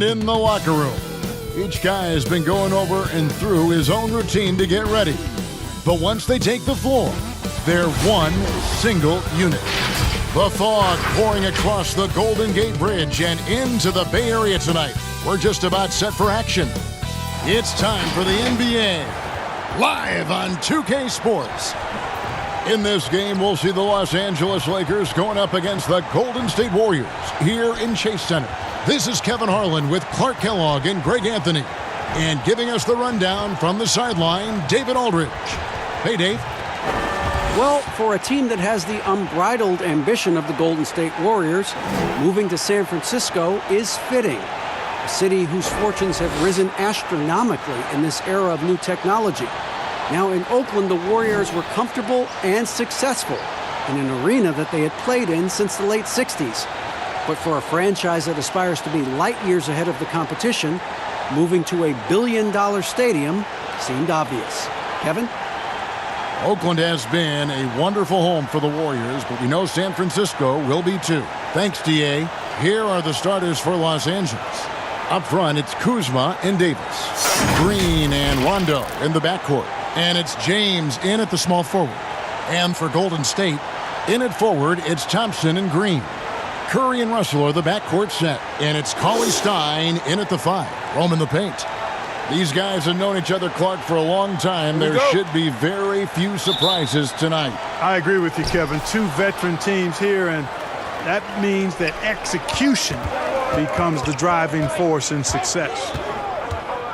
And in the locker room, each guy has been going over and through his own routine to get ready. But once they take the floor, they're one single unit. The fog pouring across the Golden Gate Bridge and into the Bay Area tonight. We're just about set for action. It's time for the NBA, live on 2K Sports. In this game, we'll see the Los Angeles Lakers going up against the Golden State Warriors here in Chase Center. This is Kevin Harlan with Clark Kellogg and Greg Anthony. And giving us the rundown from the sideline, David Aldridge. Hey, Dave. Well, for a team that has the unbridled ambition of the Golden State Warriors, moving to San Francisco is fitting. A city whose fortunes have risen astronomically in this era of new technology. Now in Oakland, the Warriors were comfortable and successful in an arena that they had played in since the late 60s. But for a franchise that aspires to be light years ahead of the competition, moving to a billion-dollar stadium seemed obvious. Kevin? Oakland has been a wonderful home for the Warriors, but we know San Francisco will be too. Thanks, D.A. Here are the starters for Los Angeles. Up front, it's Kuzma and Davis. Green and Rondo in the backcourt. And it's James in at the small forward. And for Golden State, in at forward, it's Thompson and Green. Curry and Russell are the backcourt set. And it's Cauley-Stein in at the 5. Roaming the paint. These guys have known each other, Clark, for a long time. There should be very few surprises tonight. I agree with you, Kevin. Two veteran teams here, and that means that execution becomes the driving force in success.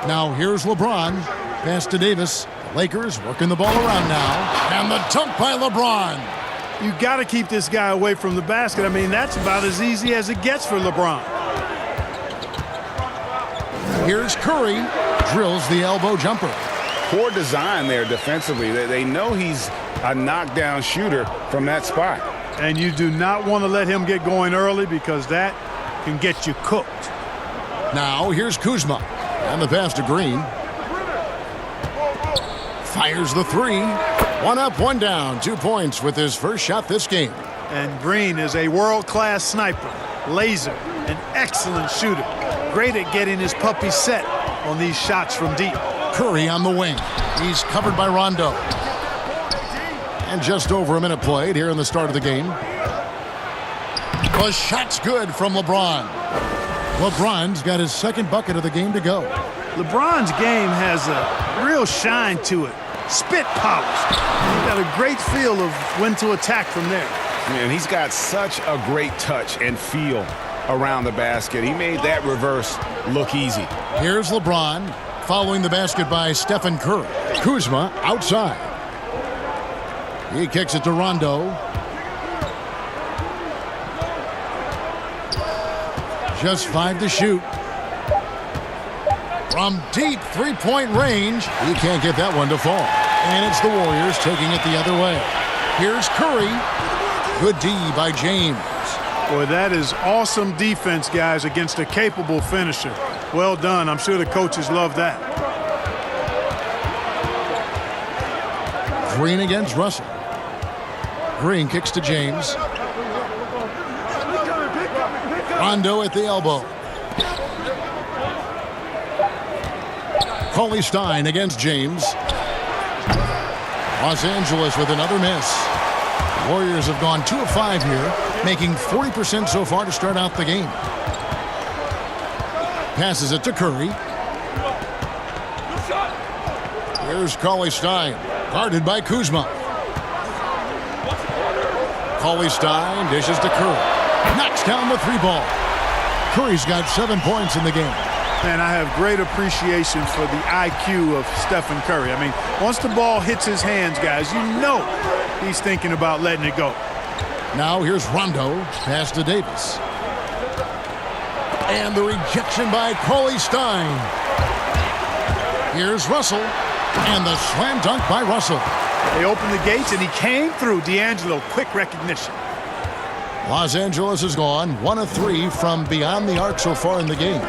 Now here's LeBron. Pass to Davis. Lakers working the ball around now. And the dunk by LeBron. You got to keep this guy away from the basket. I mean, that's about as easy as it gets for LeBron. Here's Curry. Drills the elbow jumper. Poor design there defensively. They know he's a knockdown shooter from that spot. And you do not want to let him get going early because that can get you cooked. Now here's Kuzma. And the pass to Green. Fires the 3. One up, one down. 2 points with his first shot this game. And Green is a world-class sniper, laser, an excellent shooter. Great at getting his puppy set on these shots from deep. Curry on the wing. He's covered by Rondo. And just over a minute played here in the start of the game. The shot's good from LeBron. LeBron's got his second bucket of the game to go. LeBron's game has a real shine to it. Spit polish. He's got a great feel of when to attack from there. And he's got such a great touch and feel around the basket. He made that reverse look easy. Here's LeBron following the basket by Stephen Curry. Kuzma outside. He kicks it to Rondo. Just 5 to shoot. From deep three-point range, he can't get that one to fall. And it's the Warriors taking it the other way. Here's Curry. Good D by James. Boy, that is awesome defense, guys, against a capable finisher. Well done. I'm sure the coaches love that. Green against Russell. Green kicks to James. Rondo at the elbow. Cauley-Stein against James. Los Angeles with another miss. The Warriors have gone 2 of 5 here, making 40% so far to start out the game. Passes it to Curry. Here's Cauley-Stein, guarded by Kuzma. Cauley-Stein dishes to Curry. Knocks down the 3 ball. Curry's got 7 points in the game. Man, I have great appreciation for the IQ of Stephen Curry. I mean, once the ball hits his hands, guys, you know he's thinking about letting it go. Now here's Rondo. Pass to Davis. And the rejection by Cauley-Stein. Here's Russell. And the slam dunk by Russell. They opened the gates, and he came through. D'Angelo, quick recognition. Los Angeles has gone 1 of 3 from beyond the arc so far in the game.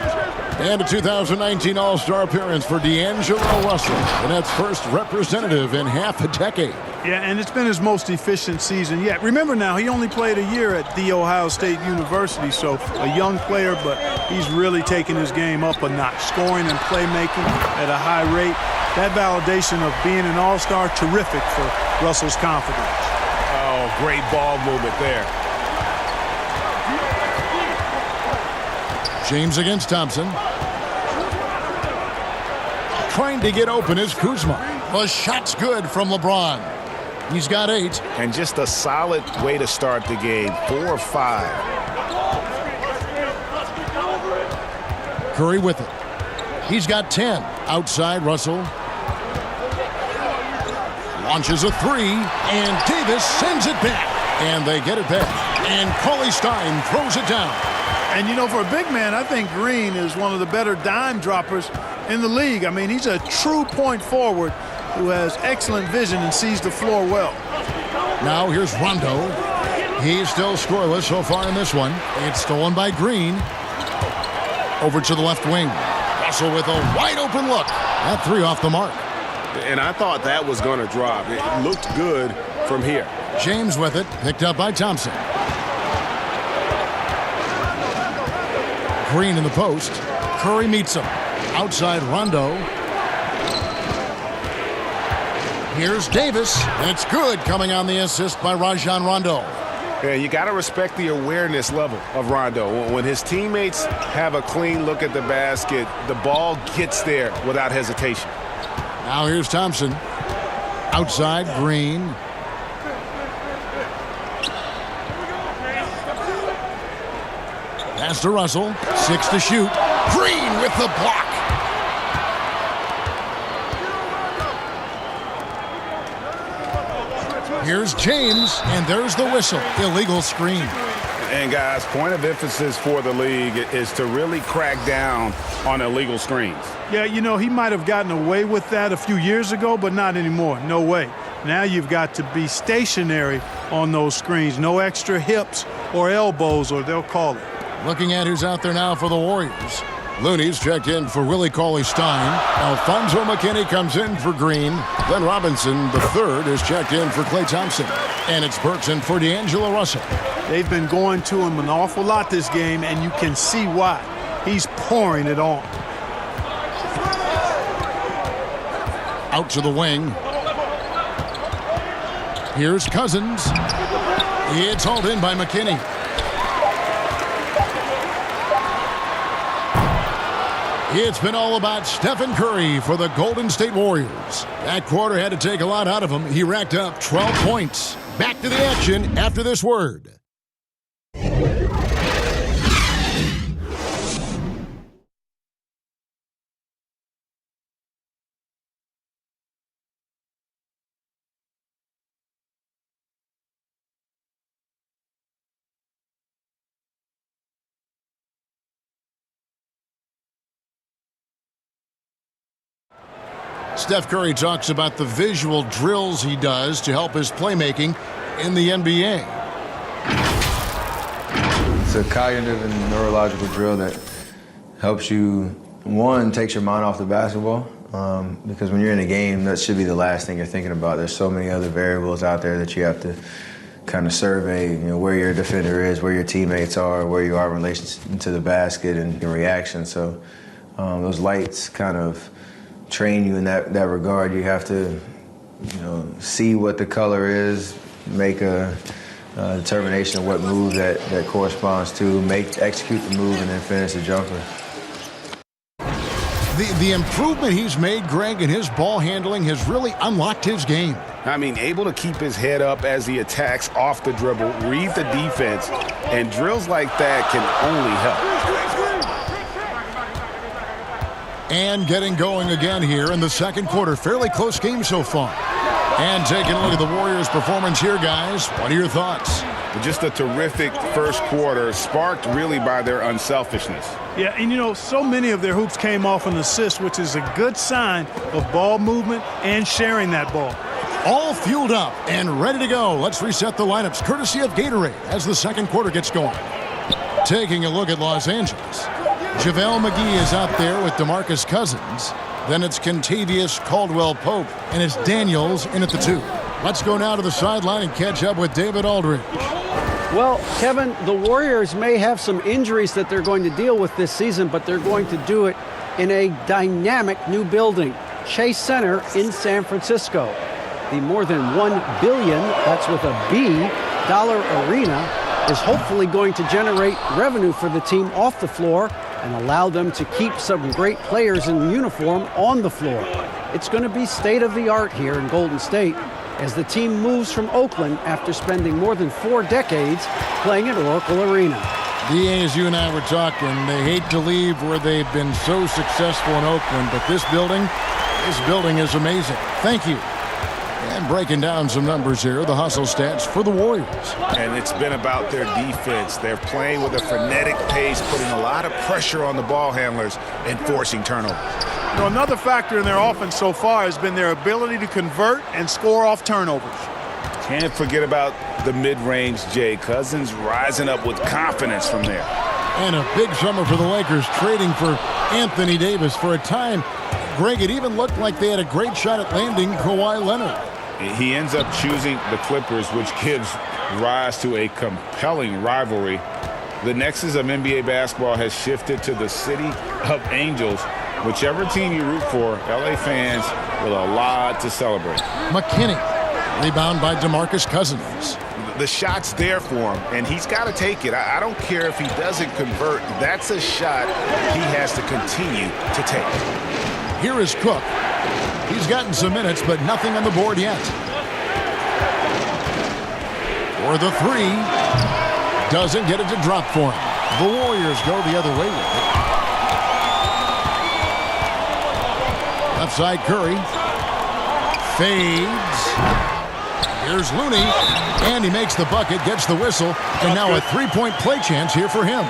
And a 2019 All-Star appearance for D'Angelo Russell, the Nets' first representative in half a decade. Yeah, and it's been his most efficient season yet. Remember now, he only played a year at The Ohio State University, so a young player, but he's really taken his game up a notch, scoring and playmaking at a high rate. That validation of being an all-star, terrific for Russell's confidence. Oh, great ball movement there. James against Thompson. Trying to get open is Kuzma. The shot's good from LeBron. He's got 8. And just a solid way to start the game. 4 or 5. Curry with it. He's got 10. Outside, Russell. Launches a 3, and Davis sends it back. And they get it back. And Cauley Stein throws it down. And, you know, for a big man, I think Green is one of the better dime droppers in the league. I mean, he's a true point forward who has excellent vision and sees the floor well. Now here's Rondo. He's still scoreless so far in this one. It's stolen by Green. Over to the left wing. Russell with a wide open look. That 3 off the mark. And I thought that was going to drop. It looked good from here. James with it. Picked up by Thompson. Green in the post. Curry meets him. Outside Rondo. Here's Davis. It's good, coming on the assist by Rajon Rondo. Yeah, you got to respect the awareness level of Rondo. When his teammates have a clean look at the basket, the ball gets there without hesitation. Now here's Thompson. Outside Green. Pass to Russell. 6 to shoot. Green with the block. Here's James, and there's the whistle. Illegal screen. And, guys, point of emphasis for the league is to really crack down on illegal screens. Yeah, you know, he might have gotten away with that a few years ago, but not anymore. No way. Now you've got to be stationary on those screens. No extra hips or elbows, or they'll call it. Looking at who's out there now for the Warriors. Looney's checked in for Willie Cauley-Stein. Alfonso McKinney comes in for Green. Glenn Robinson, the third, is checked in for Klay Thompson. And it's Burks in for D'Angelo Russell. They've been going to him an awful lot this game, and you can see why. He's pouring it on. Out to the wing. Here's Cousins. It's hauled in by McKinney. It's been all about Stephen Curry for the Golden State Warriors. That quarter had to take a lot out of him. He racked up 12 points. Back to the action after this word. Steph Curry talks about the visual drills he does to help his playmaking in the NBA. It's a cognitive and neurological drill that helps you, one, takes your mind off the basketball, because when you're in a game, that should be the last thing you're thinking about. There's so many other variables out there that you have to kind of survey, you know, where your defender is, where your teammates are, where you are in relation to the basket and your reaction. So those lights kind of train you in that regard. You have to, you know, see what the color is, make a determination of what move that corresponds to, execute the move, and then finish the jumper. The improvement he's made, Greg, in his ball handling has really unlocked his game. I mean, able to keep his head up as he attacks off the dribble, read the defense, and drills like that can only help. And getting going again here in the second quarter. Fairly close game so far. And taking a look at the Warriors' performance here, guys. What are your thoughts? Just a terrific first quarter, sparked really by their unselfishness. Yeah, and you know, so many of their hoops came off an assist, which is a good sign of ball movement and sharing that ball. All fueled up and ready to go. Let's reset the lineups, courtesy of Gatorade, as the second quarter gets going. Taking a look at Los Angeles. JaVale McGee is out there with DeMarcus Cousins. Then it's Kentavious Caldwell-Pope, and it's Daniels in at the 2. Let's go now to the sideline and catch up with David Aldridge. Well, Kevin, the Warriors may have some injuries that they're going to deal with this season, but they're going to do it in a dynamic new building, Chase Center in San Francisco. The more than $1 billion, that's with a B, dollar arena is hopefully going to generate revenue for the team off the floor and allow them to keep some great players in uniform on the floor. It's going to be state-of-the-art here in Golden State as the team moves from Oakland after spending more than 4 decades playing at Oracle Arena. DA, as you and I were talking, they hate to leave where they've been so successful in Oakland, but this building is amazing. Thank you. And breaking down some numbers here, the hustle stats for the Warriors. And it's been about their defense. They're playing with a frenetic pace, putting a lot of pressure on the ball handlers and forcing turnovers. You know, another factor in their offense so far has been their ability to convert and score off turnovers. Can't forget about the mid-range, Jay. Cousins rising up with confidence from there. And a big summer for the Lakers, trading for Anthony Davis. For a time, Greg, it even looked like they had a great shot at landing Kawhi Leonard. He ends up choosing the Clippers, which gives rise to a compelling rivalry. The nexus of NBA basketball has shifted to the city of Angels. Whichever team you root for, LA fans with a lot to celebrate. McKinney, rebound by DeMarcus Cousins. The shot's there for him, and he's got to take it. I don't care if he doesn't convert. That's a shot he has to continue to take. Here is Cook. He's gotten some minutes, but nothing on the board yet. For the 3. Doesn't get it to drop for him. The Warriors go the other way with it. Left side Curry. Fades. Here's Looney. And he makes the bucket, gets the whistle. And now a 3-point play chance here for him.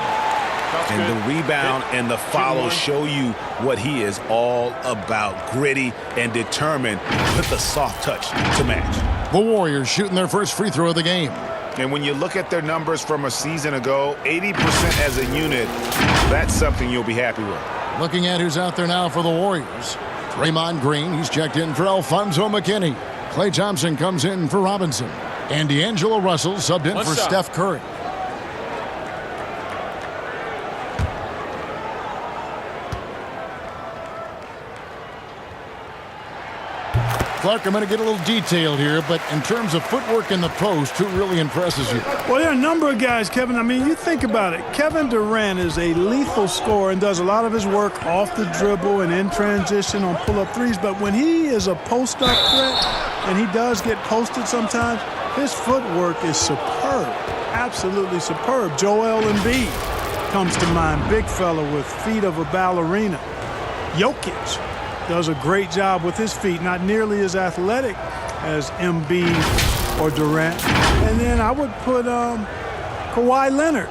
And the rebound and the follow show you what he is all about. Gritty and determined with the soft touch to match. The Warriors shooting their first free throw of the game. And when you look at their numbers from a season ago, 80% as a unit, that's something you'll be happy with. Looking at who's out there now for the Warriors. Draymond Green, he's checked in for Alfonso McKinney. Klay Thompson comes in for Robinson. And D'Angelo Russell subbed in for Steph Curry. Clark, I'm going to get a little detailed here, but in terms of footwork in the post, who really impresses you? Well, there are a number of guys, Kevin. I mean, you think about it. Kevin Durant is a lethal scorer and does a lot of his work off the dribble and in transition on pull-up threes. But when he is a post-up threat, and he does get posted sometimes, his footwork is superb, absolutely superb. Joel Embiid comes to mind, big fella with feet of a ballerina. Jokic does a great job with his feet, not nearly as athletic as Embiid or Durant. And then I would put Kawhi Leonard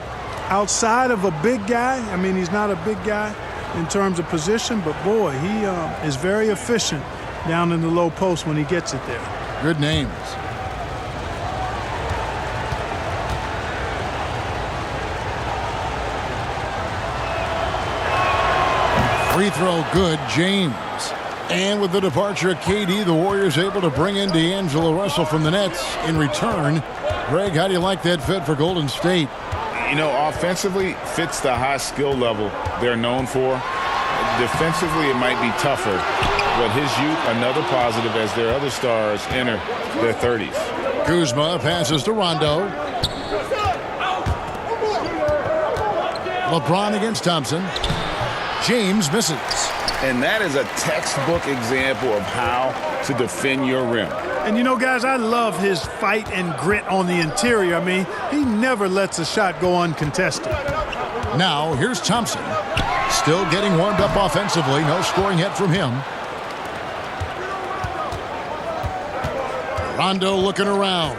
outside of a big guy. I mean, he's not a big guy in terms of position, but boy, he is very efficient down in the low post when he gets it there. Good names. Free throw good, James. And with the departure of KD, the Warriors able to bring in D'Angelo Russell from the Nets in return. Greg, how do you like that fit for Golden State? You know, offensively, fits the high skill level they're known for. Defensively, it might be tougher. But his youth, another positive as their other stars enter their 30s. Kuzma passes to Rondo. LeBron against Thompson. James misses. And that is a textbook example of how to defend your rim. And you know, guys, I love his fight and grit on the interior. I mean, he never lets a shot go uncontested. Now, here's Thompson. Still getting warmed up offensively. No scoring yet from him. Rondo looking around.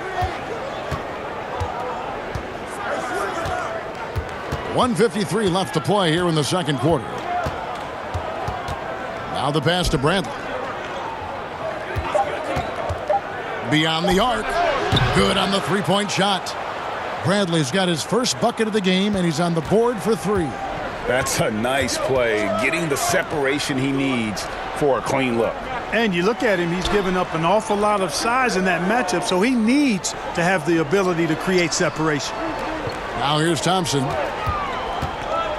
1:53 left to play here in the second quarter. Now the pass to Bradley. Beyond the arc. Good on the three-point shot. Bradley's got his first bucket of the game, and he's on the board for 3. That's a nice play, getting the separation he needs for a clean look. And you look at him, he's given up an awful lot of size in that matchup, so he needs to have the ability to create separation. Now here's Thompson.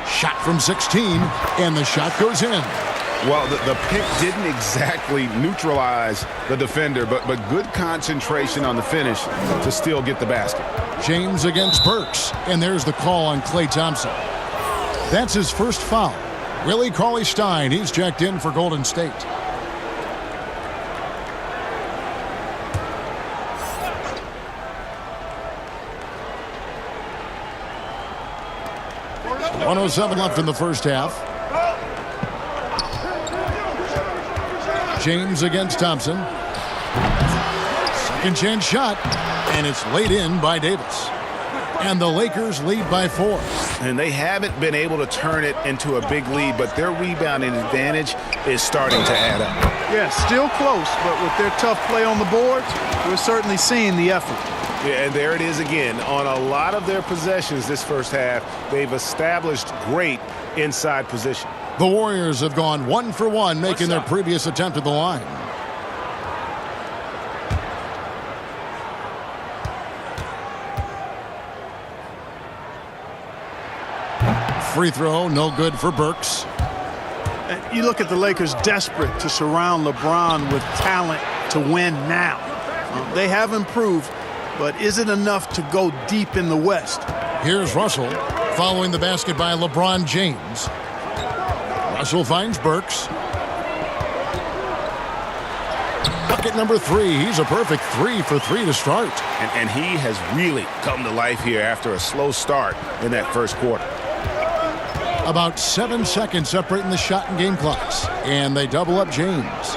Shot from 16, and the shot goes in. Well, the pick didn't exactly neutralize the defender, but good concentration on the finish to still get the basket. James against Burks, and there's the call on Klay Thompson. That's his first foul. Willie Cauley-Stein, he's checked in for Golden State. .107 left in the first half. James against Thompson. Second chance shot, and it's laid in by Davis. And the Lakers lead by 4. And they haven't been able to turn it into a big lead, but their rebounding advantage is starting to add up. Yeah, still close, but with their tough play on the boards, we're certainly seeing the effort. Yeah, and there it is again. On a lot of their possessions this first half, they've established great inside position. The Warriors have gone 1 for 1, making their previous attempt at the line. Free throw, no good for Burks. And you look at the Lakers desperate to surround LeBron with talent to win now. They have improved, but is it enough to go deep in the West? Here's Russell following the basket by LeBron James. Russell finds Burks. Bucket number 3. He's a perfect 3 for 3 to start. And he has really come to life here after a slow start in that first quarter. About 7 seconds separating the shot and game clocks. And they double up James.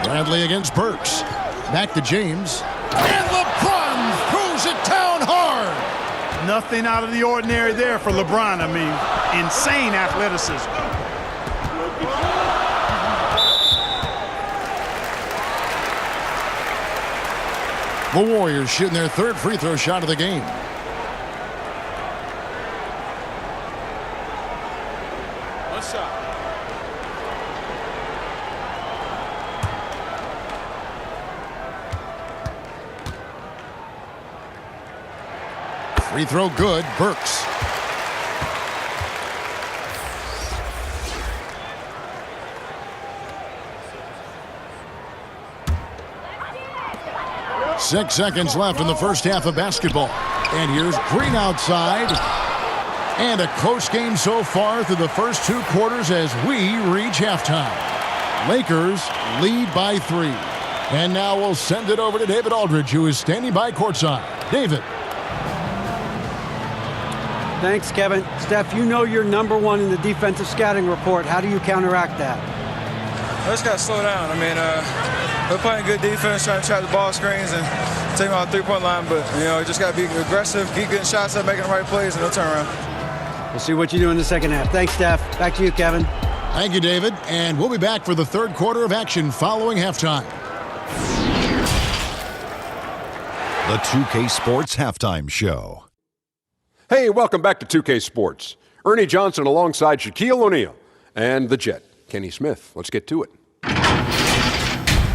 Bradley against Burks. Back to James. And LeBron throws it down hard. Nothing out of the ordinary there for LeBron. I mean, insane athleticism. The Warriors shooting their third free throw shot of the game. Free throw good, Burks. Six seconds left in the first half of basketball. And here's Green outside. And a close game so far through the first 2 quarters as we reach halftime. Lakers lead by 3. And now we'll send it over to David Aldridge, who is standing by courtside. David. Thanks, Kevin. Steph, you know you're #1 in the defensive scouting report. How do you counteract that? I just got to slow down. I mean, we're playing good defense, trying to trap the ball screens and take them out the three-point line. But, you know, you just got to be aggressive, keep getting shots up, making the right plays, and no turnaround. We'll see what you do in the second half. Thanks, Steph. Back to you, Kevin. Thank you, David. And we'll be back for the third quarter of action following halftime. The 2K Sports Halftime Show. Hey, welcome back to 2K Sports. Ernie Johnson alongside Shaquille O'Neal and the Jet, Kenny Smith. Let's get to it.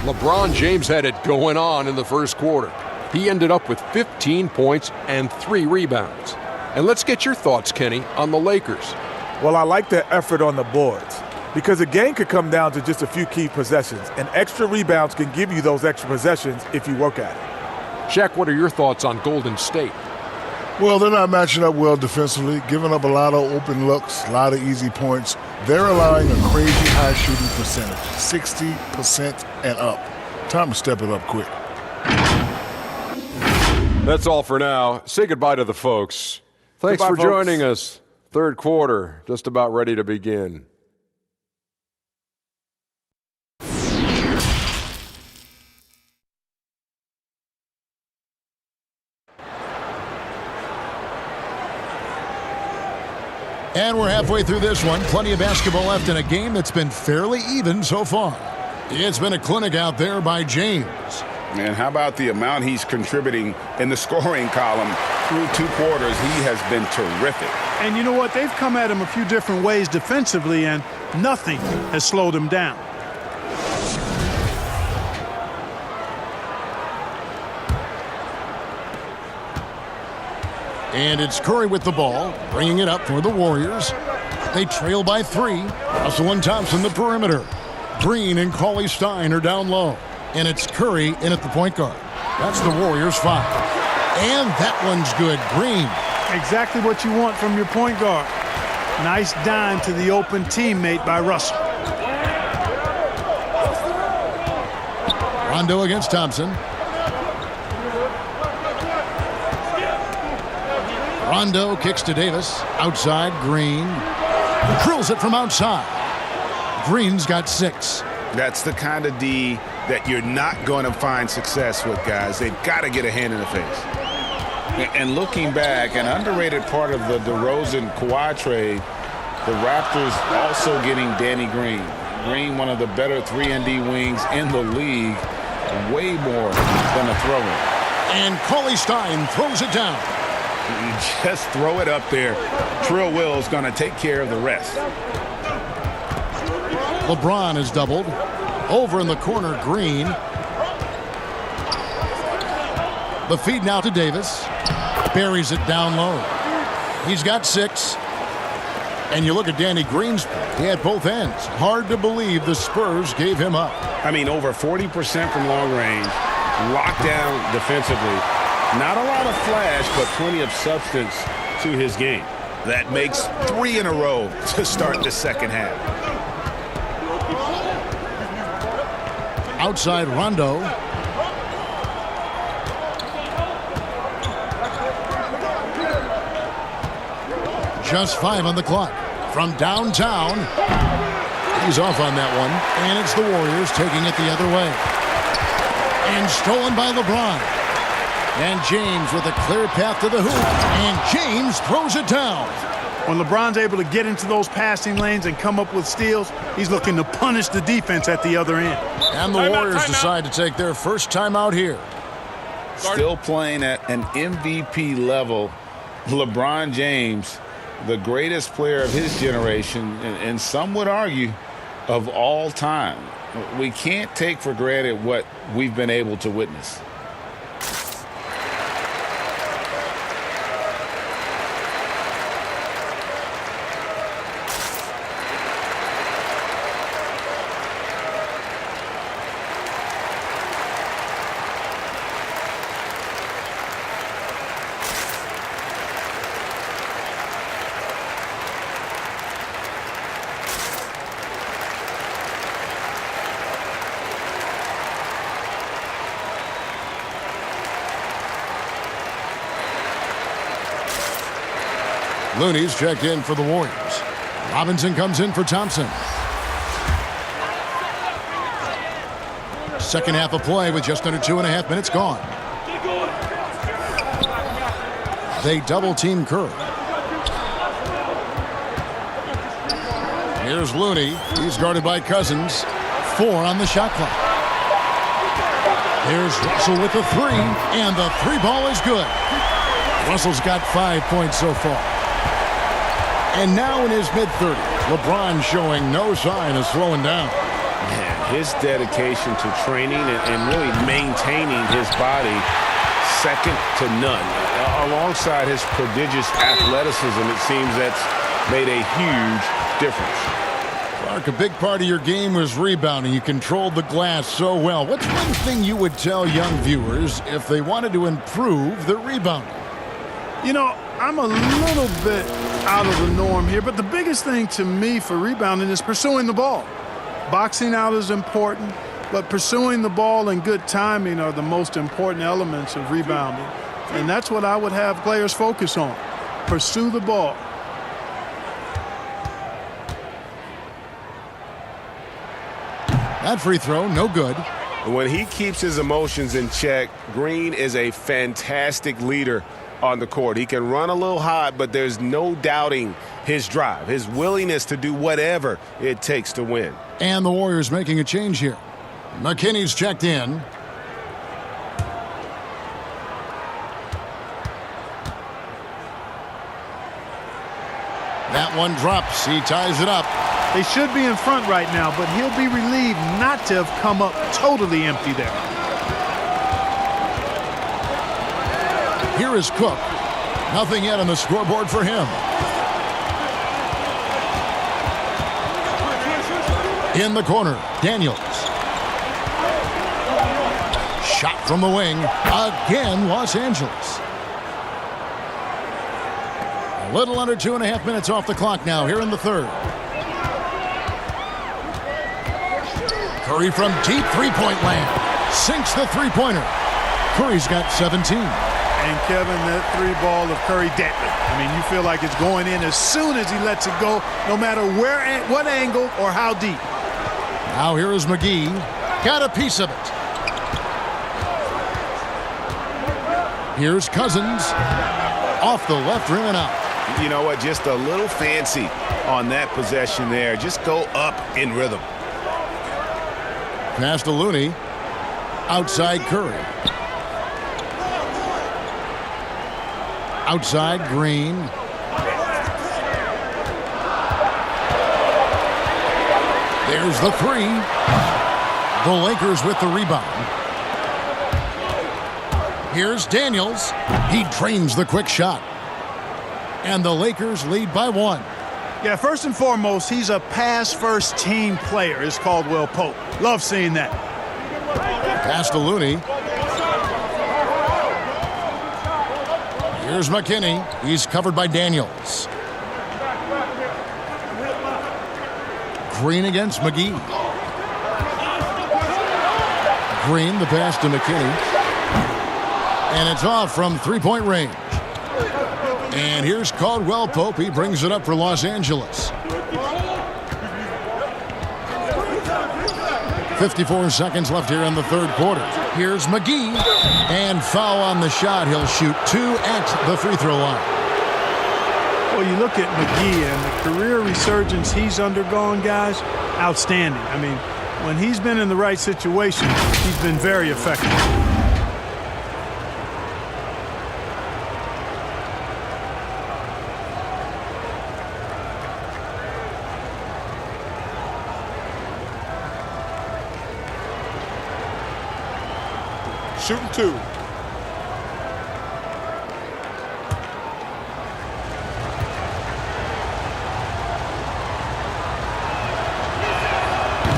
LeBron James had it going on in the first quarter. He ended up with 15 points and 3 rebounds. And let's get your thoughts, Kenny, on the Lakers. Well, I like the effort on the boards because a game could come down to just a few key possessions, and extra rebounds can give you those extra possessions if you work at it. Shaq, what are your thoughts on Golden State? Well, they're not matching up well defensively, giving up a lot of open looks, a lot of easy points. They're allowing a crazy high shooting percentage, 60% and up. Time to step it up quick. That's all for now. Say goodbye to the folks. Thanks Goodbye, for folks. joining us. Third quarter, just about ready to begin. And we're halfway through this one. Plenty of basketball left in a game that's been fairly even so far. It's been a clinic out there by James. And how about the amount he's contributing in the scoring column? through 2 quarters, he has been terrific. And you know what? They've come at him a few different ways defensively, and nothing has slowed him down. And it's Curry with the ball, bringing it up for the Warriors. They trail by 3. Russell and Thompson the perimeter. Green and Cauley Stein are down low. And it's Curry in at the point guard. That's the Warriors' 5. And that one's good. Green. Exactly what you want from your point guard. Nice dime to the open teammate by Russell. Rondo against Thompson. Rondo kicks to Davis. Outside, Green. Drills it from outside. Green's got 6. That's the kind of D that you're not going to find success with, guys. They've got to get a hand in the face. And looking back, an underrated part of the DeRozan-Kawhi trade, the Raptors also getting Danny Green. Green, one of the better 3-and-D wings in the league. Way more than a throw-in. And Cauley Stein throws it down. You just throw it up there. Trill Will's going to take care of the rest. LeBron is doubled. Over in the corner, Green. The feed now to Davis. Buries it down low. He's got 6. And you look at Danny Green's play. He had both ends. Hard to believe the Spurs gave him up. I mean, over 40% from long range. Locked down defensively. Not a lot of flash, but plenty of substance to his game. That makes 3 in a row to start the second half. Outside Rondo. Just 5 on the clock. From downtown. He's off on that one. And it's the Warriors taking it the other way. And stolen by LeBron. And James with a clear path to the hoop. And James throws it down. When LeBron's able to get into those passing lanes and come up with steals, he's looking to punish the defense at the other end. And the Warriors decide to take their first timeout here. Still playing at an MVP level. LeBron James, the greatest player of his generation, and some would argue of all time. We can't take for granted what we've been able to witness. Looney's checked in for the Warriors. Robinson comes in for Thompson. Second half of play with just under 2.5 minutes gone. They double team Curry. Here's Looney. He's guarded by Cousins. 4 on the shot clock. Here's Russell with the 3, and the 3 ball is good. Russell's got 5 points so far. And now in his mid-30s, LeBron showing no sign of slowing down. Man, his dedication to training and really maintaining his body, second to none. Alongside his prodigious athleticism, it seems that's made a huge difference. Clark, a big part of your game was rebounding. You controlled the glass so well. What's one thing you would tell young viewers if they wanted to improve their rebounding? You know, I'm a little bit out of the norm here, but the biggest thing to me for rebounding is pursuing the ball. Boxing out is important, but pursuing the ball and good timing are the most important elements of rebounding. And that's what I would have players focus on. Pursue the ball. That free throw, no good. When he keeps his emotions in check, Green is a fantastic leader on the court. He can run a little hot, but there's no doubting his drive, his willingness to do whatever it takes to win. And the Warriors making a change here. McKinney's checked in. That one drops. He ties it up. They should be in front right now, but he'll be relieved not to have come up totally empty there. Here is Cook. Nothing yet on the scoreboard for him. In the corner, Daniels. Shot from the wing. Again, Los Angeles. A little under 2.5 minutes off the clock now here in the third. Curry from deep three-point land. Sinks the three-pointer. Curry's got 17. And Kevin, that three ball of Curry deadly. I mean, you feel like it's going in as soon as he lets it go, no matter where, what angle, or how deep. Now here is McGee. Got a piece of it. Here's Cousins. Off the left rim and out. You know what? Just a little fancy on that possession there. Just go up in rhythm. Pass to Looney. Outside Curry. Outside Green. There's the three. The Lakers with the rebound. Here's Daniels. He drains the quick shot. And the Lakers lead by 1. Yeah, first and foremost, he's a pass-first team player, is Caldwell Pope. Love seeing that. Pass to Looney. Here's McKinney. He's covered by Daniels. Green against McGee. Green, the pass to McKinney. And it's off from three-point range. And here's Caldwell Pope. He brings it up for Los Angeles. 54 seconds left here in the third quarter. Here's McGee. And foul on the shot. He'll shoot 2 at the free throw line. Well, you look at McGee and the career resurgence he's undergone, guys, outstanding. I mean, when he's been in the right situation, he's been very effective. Shooting 2.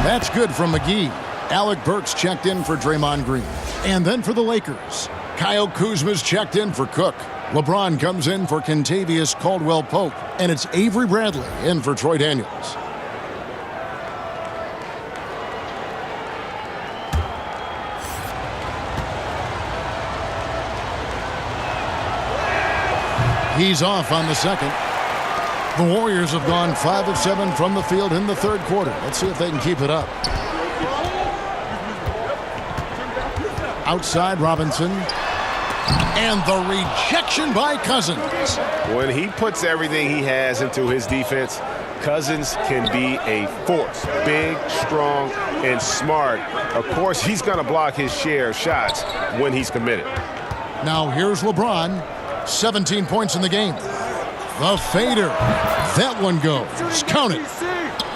That's good from McGee. Alec Burks checked in for Draymond Green. And then for the Lakers, Kyle Kuzma's checked in for Cook. LeBron comes in for Kentavious Caldwell-Pope. And it's Avery Bradley in for Troy Daniels. He's off on the second. The Warriors have gone 5 of 7 from the field in the third quarter. Let's see if they can keep it up. Outside Robinson. And the rejection by Cousins. When he puts everything he has into his defense, Cousins can be a force. Big, strong, and smart. Of course, he's going to block his share of shots when he's committed. Now here's LeBron. 17 points in the game. The fader. That one goes. Count it.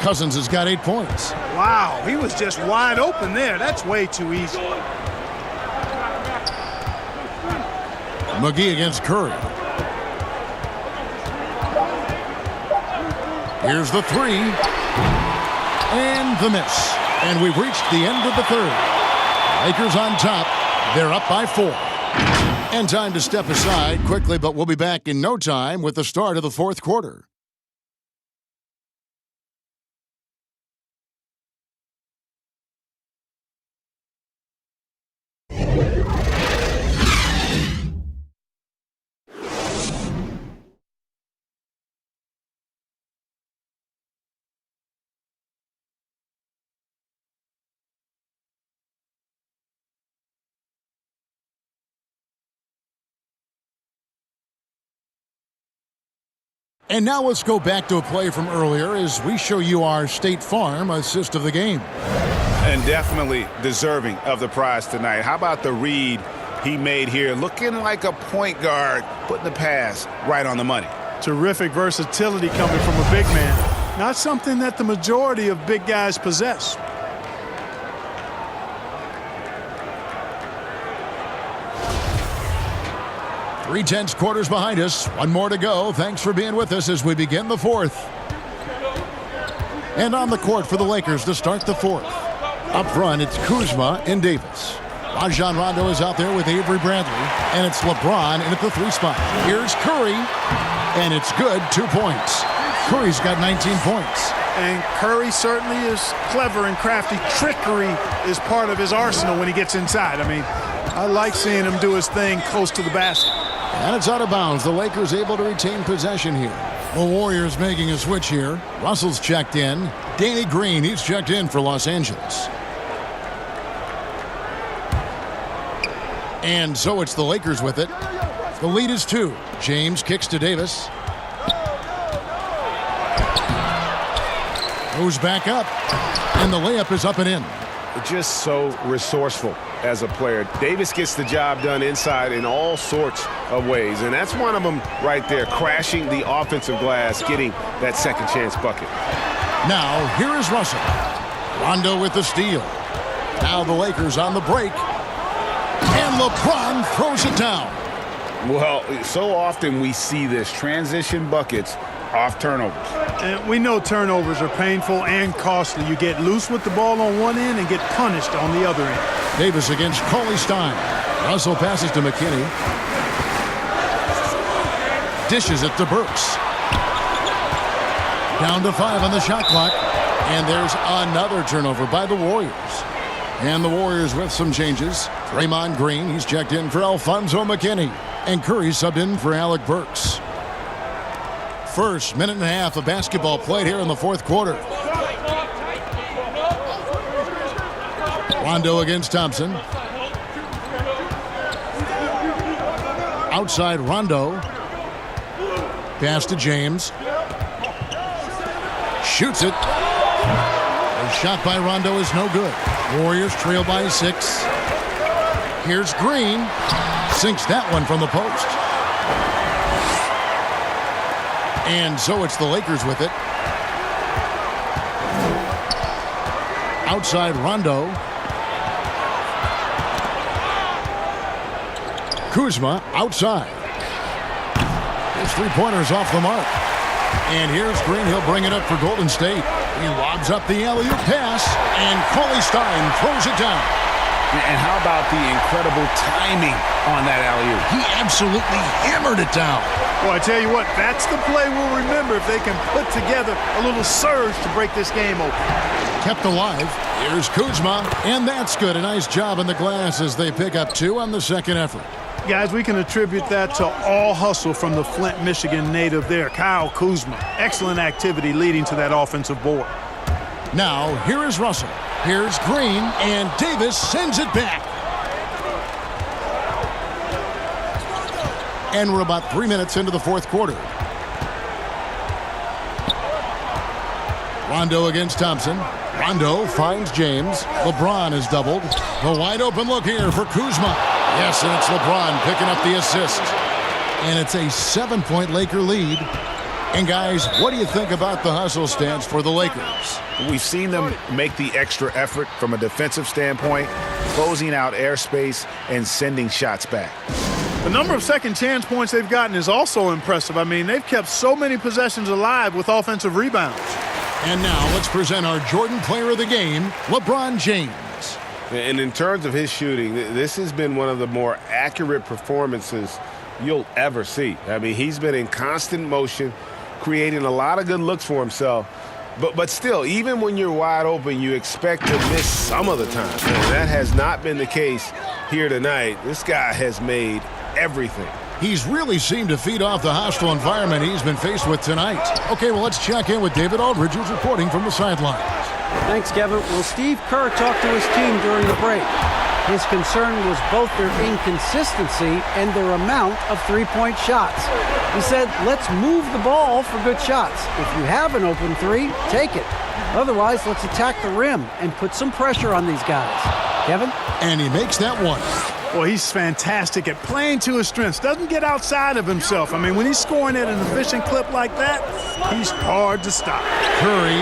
Cousins has got 8 points. Wow, he was just wide open there. That's way too easy. McGee against Curry. Here's the three. And the miss. And we've reached the end of the third. Lakers on top. They're up by 4. And time to step aside quickly, but we'll be back in no time with the start of the fourth quarter. And now let's go back to a play from earlier as we show you our State Farm assist of the game. And definitely deserving of the prize tonight. How about the read he made here? Looking like a point guard, putting the pass right on the money. Terrific versatility coming from a big man. Not something that the majority of big guys possess. Three tense quarters behind us. One more to go. Thanks for being with us as we begin the fourth. And on the court for the Lakers to start the fourth. Up front, it's Kuzma and Davis. Rajon Rondo is out there with Avery Bradley. And it's LeBron in at the 3 spot. Here's Curry. And it's good. 2 points. Curry's got 19 points. And Curry certainly is clever and crafty. Trickery is part of his arsenal when he gets inside. I mean, I like seeing him do his thing close to the basket. And it's out of bounds. The Lakers able to retain possession here. The Warriors making a switch here. Russell's checked in. Danny Green, he's checked in for Los Angeles. And so it's the Lakers with it. The lead is 2. James kicks to Davis. Goes back up. And the layup is up and in. Just so resourceful as a player. Davis gets the job done inside in all sorts of ways. And that's one of them right there, crashing the offensive glass, getting that second chance bucket. Now, here is Russell. Rondo with the steal. Now the Lakers on the break. And LeBron throws it down. Well, so often we see this, transition buckets off turnovers. And we know turnovers are painful and costly. You get loose with the ball on one end and get punished on the other end. Davis against Cauley Stein. Russell passes to McKinney. Dishes it to Burks. Down to 5 on the shot clock. And there's another turnover by the Warriors. And the Warriors with some changes. Draymond Green, he's checked in for Alfonso McKinney. And Curry subbed in for Alec Burks. First minute and a half of basketball played here in the fourth quarter. Rondo against Thompson. Outside Rondo. Pass to James. Shoots it. The shot by Rondo is no good. Warriors trail by 6. Here's Green. Sinks that one from the post. And so it's the Lakers with it. Outside Rondo. Kuzma outside. His 3-pointers off the mark. And here's Green. He'll bring it up for Golden State. He lobs up the alley-oop pass. And Cauley Stein throws it down. And how about the incredible timing on that alley-oop? He absolutely hammered it down. Well, I tell you what, that's the play we'll remember if they can put together a little surge to break this game open. Kept alive. Here's Kuzma, and that's good. A nice job on the glass as they pick up 2 on the second effort. Guys, we can attribute that to all hustle from the Flint, Michigan native there, Kyle Kuzma. Excellent activity leading to that offensive board. Now, here is Russell. Here's Green, and Davis sends it back. And we're about 3 minutes into the fourth quarter. Rondo against Thompson. Rondo finds James. LeBron is doubled. The wide open look here for Kuzma. Yes, and it's LeBron picking up the assist. And it's a 7-point Laker lead. And guys, what do you think about the hustle stance for the Lakers? We've seen them make the extra effort from a defensive standpoint, closing out airspace and sending shots back. The number of second chance points they've gotten is also impressive. I mean, they've kept so many possessions alive with offensive rebounds. And now let's present our Jordan Player of the Game, LeBron James. And in terms of his shooting, this has been one of the more accurate performances you'll ever see. I mean, he's been in constant motion, creating a lot of good looks for himself. But still, even when you're wide open, you expect to miss some of the time. And that has not been the case here tonight. This guy has made everything. He's really seemed to feed off the hostile environment he's been faced with tonight. Okay, well, let's check in with David Aldridge, who's reporting from the sidelines. Thanks, Kevin. Well, Steve Kerr talked to his team during the break. His concern was both their inconsistency and their amount of three-point shots. He said, let's move the ball for good shots. If you have an open three, take it. Otherwise, let's attack the rim and put some pressure on these guys. Kevin? And he makes that one. Well, he's fantastic at playing to his strengths. Doesn't get outside of himself. I mean, when he's scoring at an efficient clip like that, he's hard to stop. Curry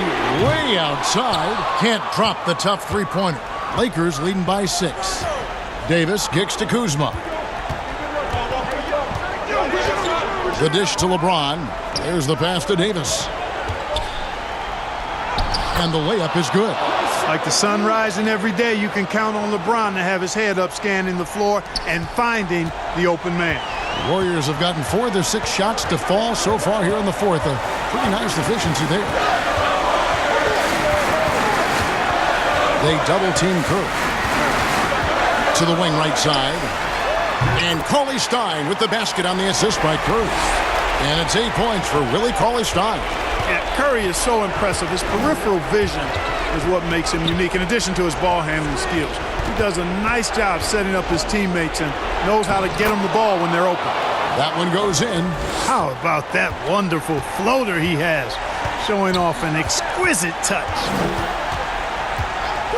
way outside. Can't drop the tough three-pointer. Lakers leading by 6. Davis kicks to Kuzma. The dish to LeBron. There's the pass to Davis. And the layup is good. Like the sun rising every day, you can count on LeBron to have his head up scanning the floor and finding the open man. The Warriors have gotten 4 of their 6 shots to fall so far here in the fourth. A pretty nice efficiency there. They double-team Curry. To the wing right side. And Cauley-Stein with the basket on the assist by Curry. And it's 8 points for Willie Cauley-Stein. Yeah, Curry is so impressive. His peripheral vision is what makes him unique, in addition to his ball handling skills. He does a nice job setting up his teammates and knows how to get them the ball when they're open. That one goes in. How about that wonderful floater he has, showing off an exquisite touch.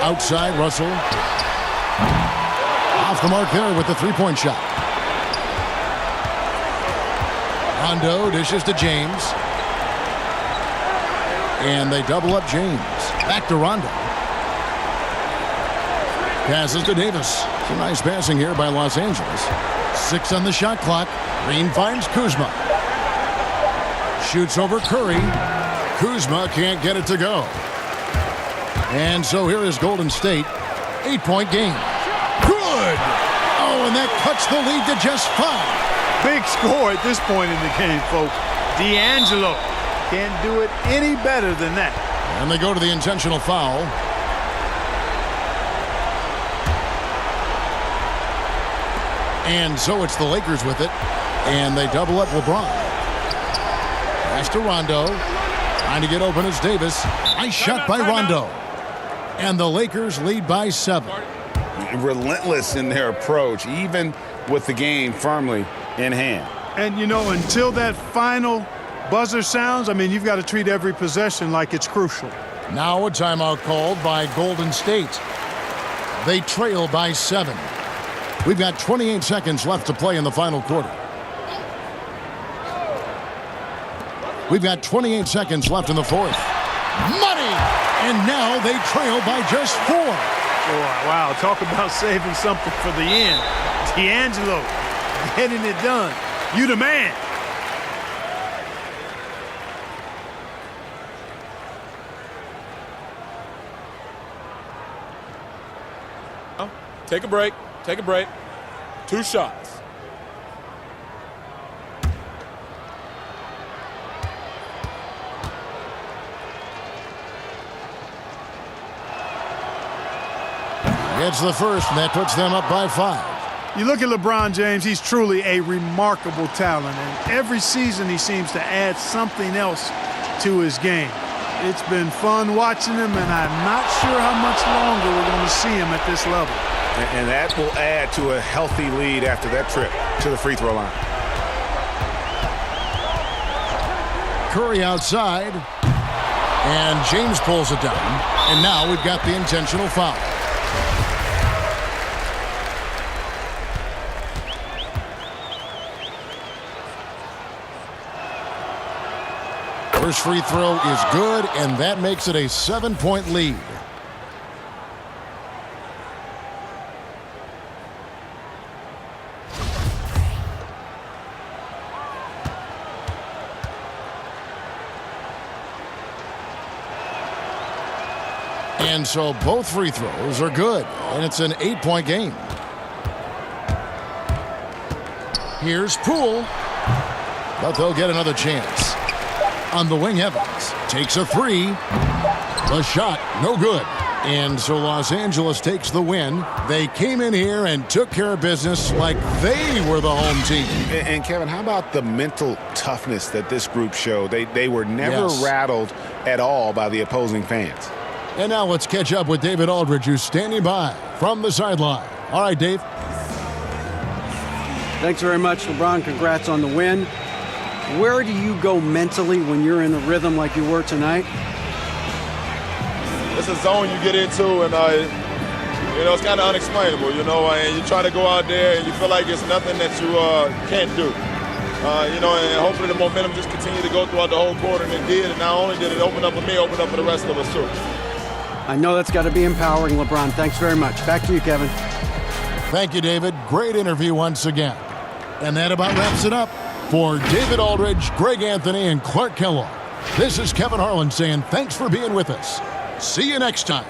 Outside, Russell. Off the mark there with the three-point shot. Rondo dishes to James. And they double up James. Back to Rondo. Passes to Davis. Some nice passing here by Los Angeles. 6 on the shot clock. Green finds Kuzma. Shoots over Curry. Kuzma can't get it to go. And so here is Golden State. 8-point game. Good! Oh, and that cuts the lead to just 5. Big score at this point in the game, folks. D'Angelo can't do it any better than that. And they go to the intentional foul. And so it's the Lakers with it. And they double up LeBron. Pass to Rondo. Trying to get open is Davis. Nice shot by Rondo. And the Lakers lead by 7. Relentless in their approach, even with the game firmly in hand. And, you know, until that final buzzer sounds, I mean, you've got to treat every possession like it's crucial. Now a timeout called by Golden State. They trail by 7. We've got 28 seconds left to play in the final quarter. We've got 28 seconds left in the fourth. Money! And now they trail by just 4. Oh, wow, talk about saving something for the end. D'Angelo getting it done. You the man. Take a break. Take a break. 2 shots. Gets the first, and that puts them up by 5. You look at LeBron James, he's truly a remarkable talent. And every season he seems to add something else to his game. It's been fun watching him, and I'm not sure how much longer we're going to see him at this level. And that will add to a healthy lead after that trip to the free throw line. Curry outside. And James pulls it down. And now we've got the intentional foul. First free throw is good, and that makes it a 7-point lead. And so both free throws are good, and it's an 8-point game. Here's Poole, but they'll get another chance. On the wing, Evans takes a 3. The shot, no good. And so Los Angeles takes the win. They came in here and took care of business like they were the home team. And Kevin, how about the mental toughness that this group showed? They were never rattled at all by the opposing fans. And now let's catch up with David Aldridge, who's standing by from the sideline. All right, Dave. Thanks very much, LeBron. Congrats on the win. Where do you go mentally when you're in the rhythm like you were tonight? It's a zone you get into, and You know, it's kind of unexplainable, you know, and you try to go out there and you feel like it's nothing that you can't do. You know, and hopefully the momentum just continued to go throughout the whole quarter, and it did. And not only did it open up for me, it opened up for the rest of us, too. I know that's got to be empowering, LeBron. Thanks very much. Back to you, Kevin. Thank you, David. Great interview once again. And that about wraps it up. For David Aldridge, Greg Anthony, and Clark Kellogg, this is Kevin Harlan saying thanks for being with us. See you next time.